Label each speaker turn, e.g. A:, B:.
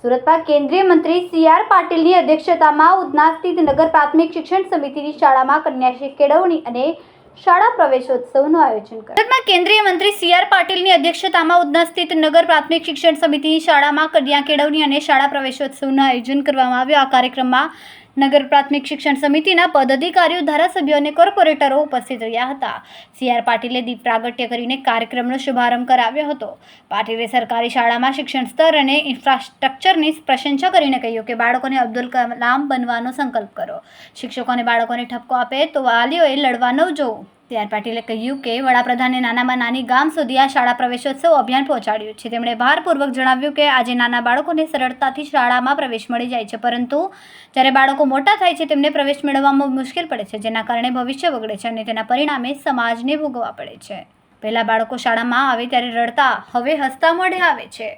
A: સુરતમાં કેન્દ્રીય મંત્રી સી.આર. પાટીલની અધ્યક્ષતામાં ઉધના સ્થિત નગર પ્રાથમિક શિક્ષણ સમિતિની શાળામાં કન્યા કેળવણી અને શાળા પ્રવેશોત્સવનું આયોજન કરાયું. સુરતમાં કેન્દ્રીય મંત્રી સી.આર. પાટીલની અધ્યક્ષતામાં ઉધના સ્થિત નગર પ્રાથમિક શિક્ષણ સમિતિની શાળામાં કન્યા કેળવણી અને શાળા પ્રવેશોત્સવનું આયોજન કરવામાં આવ્યું. આ કાર્યક્રમમાં નગર પ્રાથમિક શિક્ષણ સમિતિના પદાધિકારીઓ, ધારાસભ્યો અને કોર્પોરેટરો ઉપસ્થિત રહ્યા હતા. સી.આર. પાટીલે દીપ પ્રાગટ્ય કરીને કાર્યક્રમનો શુભારંભ કરાવ્યો હતો. પાટીલે સરકારી શાળામાં શિક્ષણ સ્તર અને ઇન્ફ્રાસ્ટ્રક્ચરની પ્રશંસા કરીને કહ્યું કે બાળકોને અબ્દુલ કલામ બનવાનો સંકલ્પ કરો. શિક્ષકો અને બાળકોને ઠપકો આપે તો વાલીઓએ લડવા ન જવું. સી.આર. પાટીલે કહ્યું કે વડાપ્રધાને નાનામાં નાની ગામ સુધી આ શાળા પ્રવેશોત્સવ અભિયાન પહોંચાડ્યું છે. તેમણે ભારપૂર્વક જણાવ્યું કે આજે નાના બાળકોને સરળતાથી શાળામાં પ્રવેશ મળી જાય છે, પરંતુ જ્યારે બાળકો મોટા થાય છે તેમને પ્રવેશ મેળવવામાં મુશ્કેલ પડે છે, જેના કારણે ભવિષ્ય બગડે છે અને તેના પરિણામે સમાજને ભોગવવા પડે છે. પહેલાં બાળકો શાળામાં આવે ત્યારે રડતા, હવે હસતા મોઢે આવે છે.